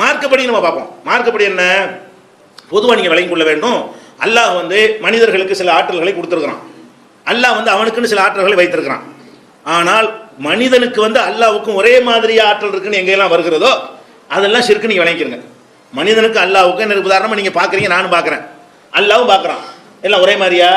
மார்க்கப்படி நம்ம பார்ப்போம். மார்க்கப்படி என்ன, பொதுவாக நீங்கள் விளங்கிக் கொள்ள வேண்டும். அல்லாஹ் வந்து மனிதர்களுக்கு சில ஆற்றல்களை கொடுத்துருக்கிறான். அல்லாஹ் வந்து அவனுக்குன்னு சில ஆற்றல்களை வைத்திருக்கிறான். ஆனால் மனிதனுக்கு வந்து அல்லாஹ்வுக்கும் ஒரே மாதிரியா ஆற்றல் இருக்குன்னு எங்கெல்லாம் வருகிறதோ அதெல்லாம் ஷிர்க். நீங்கள் விளங்கிக்கிறங்க. மனிதனுக்கு அல்லாஹ்வுக்கு என்ன உதாரணமாக நீங்கள் பார்க்குறீங்க, நானும் பார்க்குறேன், அல்லாஹ்வும் பார்க்குறான், எல்லாம் ஒரே மாதிரியா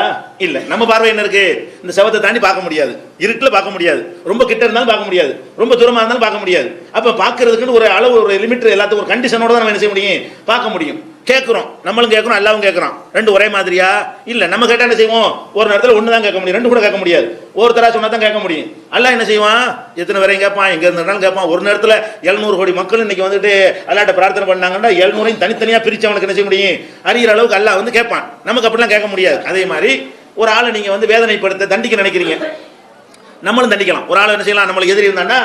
இல்லை. நம்ம பார்வை என்ன இருக்கு, இந்த செவத்தை தாண்டி பார்க்க முடியாது, இருட்டில் பார்க்க முடியாது, ரொம்ப கிட்ட இருந்தாலும் பார்க்க முடியாது, ரொம்ப தூரமாக இருந்தாலும் பார்க்க முடியாது. அப்போ பார்க்கறதுக்குன்னு ஒரு அளவு, ஒரு லிமிட், எல்லாத்துக்கும் ஒரு கண்டிஷனோட தான் நம்ம என்ன செய்ய முடியும், பார்க்க முடியும். கேட்குறோம், நம்மளும் கேட்குறோம், அல்லாவும் கேட்குறோம், ரெண்டு ஒரே மாதிரியா இல்லை. நம்ம கேட்டால் என்ன செய்வோம், ஒரு நேரத்தில் ஒன்று தான் கேட்க முடியும், ரெண்டு கூட கேட்க முடியாது. ஒருத்தராக சொன்னா தான் கேட்க முடியும். அல்லாஹ் என்ன செய்வான், எத்தனை வரையும் கேட்பான், எங்கே இருந்தாலும் கேட்பான். ஒரு நேரத்தில் 700 கோடி மக்கள் இன்னைக்கு வந்துட்டு அல்லாட்ட பிரார்த்தனை பண்ணாங்கன்னா 700 தனித்தனியாக பிரித்து அவனுக்கு என்ன செய்ய முடியும், அறிகிற அளவுக்கு அல்லாஹ் வந்து கேட்பான். நமக்கு அப்படிலாம் கேட்க முடியாது. அதே மாதிரி ஒரு ஆளை நீங்கள் வந்து வேதனைப்படுத்த தண்டிக்க நினைக்கிறீங்க, நம்மளும் தண்டிக்கலாம். ஒரு ஆள் என்ன செய்யலாம், நம்மளுக்கு எதிரி இருந்தாண்டா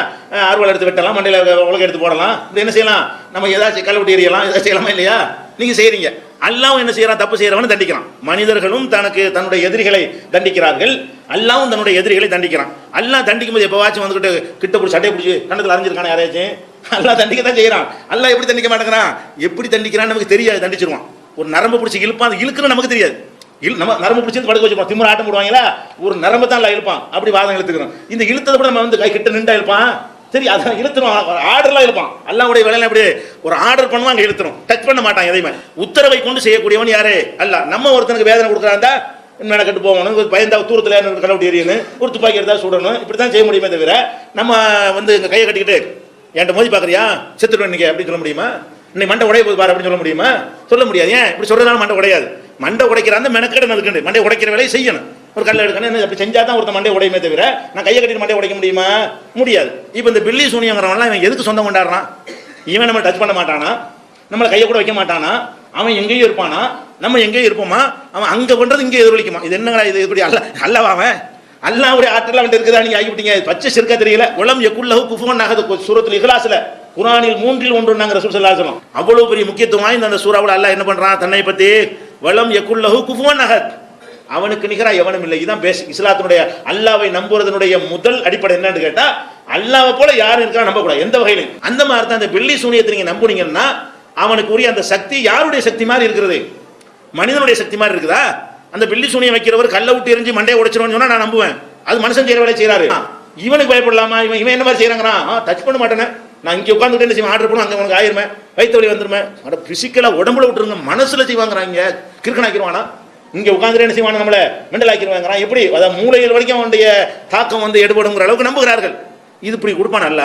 அறுவலை எடுத்து வெட்டலாம், மண்டையில் உலக எடுத்து போடலாம், இப்படி என்ன செய்யலாம், நம்ம ஏதாச்சும் கல்வெட்டி எறியலாம், ஏதாச்சும் செய்யலாமா இல்லையா? நீங்கள் செய்கிறீங்க. அல்லாவும் என்ன செய்யறான், தப்பு செய்யறவனு தண்டிக்கிறான். மனிதர்களும் தன்னுடைய எதிரிகளை தண்டிக்கிறார்கள், அல்லாவும் தன்னுடைய எதிரிகளை தண்டிக்கிறான். அல்லாஹ் தண்டிக்கும் போது எப்பவாச்சும் வந்துகிட்டு கிட்ட பிடிச்சி சட்டையை பிடிச்சி கண்ணத்தில் அறிஞ்சிருக்கான யாராச்சும்? அல்லாஹ் தண்டிக்க தான் செய்யறான். அல்லாஹ் எப்படி தண்டிக்க மாட்டேங்கிறான், எப்படி தண்டிக்கிறான்னு நமக்கு தெரியாது, தண்டிச்சிருவான். ஒரு நரம்பு பிடிச்சி இழுப்பான், அது இழுக்குன்னு நமக்கு தெரியாது. நம்ம நரம்பு பிடிச்சி படுக்க வச்சுப்போம், திமிர ஆட்டம் போடுவாங்களா, ஒரு நரம்பு தான் இழுப்பான், அப்படி வாதம் இழுத்துக்கிறோம். இந்த இழுத்ததை கூட நம்ம வந்து கை கிட்ட நின்றா இழுப்பான், சரி அதான் இழுத்துருவான், ஆர்டர்லாம் இழுப்பான். அல்லாஹ்வுடைய வேலையில அப்படி ஒரு ஆர்டர் பண்ணுவான், அங்கே இழுத்துரும், டச் பண்ண மாட்டான். எதையுமே உத்தரவை கொண்டு செய்யக்கூடியவன் யாரு, அல்லாஹ். நம்ம ஒருத்தனுக்கு வேதனை கொடுக்குறாந்தா மெனக்கட்டு போகணும், பயந்தா தூரத்தில் கலவட்டி எறியணும், ஒரு துப்பாக்கி எடுத்தா சுடணும், இப்படி தான் செய்ய முடியுமே தவிர நம்ம வந்து இந்த கையை கட்டிக்கிட்டு என்கிட்ட மோதி பார்க்குறியா செத்துடுவேன் இன்னைக்கு அப்படின்னு சொல்ல முடியுமா? இன்னைக்கு மண்டை உடைய போது பாரு அப்படின்னு சொல்ல முடியுமா? சொல்ல முடியாது. ஏன் இப்படி சொல்றதுனால மண்டை உடையாது. மண்டை உடைக்கிற அந்த மெனக்கெடு அதுக்கு மண்டை உடைக்கிற வேலையை செய்யணும். ஒரு கல்லை எடுக்கணும், அப்படி செஞ்சா தான் ஒருத்த மண்டை உடையுமே தவிர நான் கையை கட்டிட்டு மண்டை உடைக்க முடியுமா? முடியாது. இப்போ இந்த பில்லி சூனியங்கிறவன்லாம் இவன் எதுக்கு சொந்தம் கொண்டாடுறான்? இவன் நம்ம டச் பண்ண மாட்டானா, நம்மளை கையை கூட வைக்க மாட்டானா, அவன் எங்கேயும் இருப்பானா, நம்ம எங்கேயும் இருப்போமா, அவன் அங்கே பண்ணுறது இங்கே எதிரொலிக்குமா? இது என்னங்களா இது, இப்படி அல்லவா அவன் அல்லாஹ்வுடைய ஆற்றல் அவன் இருக்குதா? நீங்க ஆகிவிட்டீங்க, பச்சை சிறுக்கா தெரியல. உலம் யகுல்லஹு குஃபுவன் அஹத் சூரத்துல் இக்லாஸ்ல குர்ஆனில் 3 1 நாங்க ரசூல் ஸல்லல்லாஹு அலைஹி வஸல்லம் அவ்வளவு பெரிய முக்கியத்துவம் வாய்ந்த அந்த சூராவுல அல்லாஹ் என்ன பண்றான், தன்னை பத்தி வலம் யகுல்லஹு குஃபுவன் அஹத், அவனுக்கு நிகரா எவனும் இல்லை. இதுதான் பேசிக் இஸ்லாத்தினுடைய அல்லாஹ்வை நம்புறதுனுடைய முதல் அடிப்படை. என்னன்னு கேட்டா அல்லாஹ்வை போல யாரும் இருக்கா நம்பக்கூடாது எந்த வகையிலும். அந்த மாதிரி தான் அந்த பில்லி சூனியத்தை நீங்க நம்புனீங்கன்னா அவனுக்கு உரிய அந்த சக்தி யாருடைய சக்தி மாதிரி இருக்கிறது, மனிதனுடைய சக்தி மாதிரி இருக்குதா? அந்த பில்லி சூனியம் வைக்கிறவர் கல்லை விட்டு எரிஞ்சு மண்டையை உடைச்சிருவான்னு சொன்னா நான் நம்புவேன், அது மனுஷன் செய்யற வேலை செய்யறாரு. இவனுக்கு பயப்படலாமா? இவன் என்ன மாதிரி செய்யறாங்கிறான், டச் பண்ண மாட்டேன்னு நான் இங்கே உட்காந்துட்டு என்ன செய்வேன், ஆர்டர் பண்ணுவோம், அங்கே உனக்கு ஆயிருமே, வயிற்று வலி வந்துருமே, அட பிசிக்கலாக உடம்புல விட்டுருங்க, மனசுல செய்வாங்கிறாங்க, கிறுக்கனாக்கிடுவானா, இங்கே உட்காந்துட்டு என்ன செய்வானா, நம்மளை மெண்டல் ஆக்கிடுவாங்கிறான். எப்படி அதாவது மூளைகள் வரைக்கும் அவனுடைய தாக்கம் வந்து எடுபடுங்கிற அளவுக்கு நம்புகிறார்கள். இது இப்படி கொடுப்பான் அல்ல.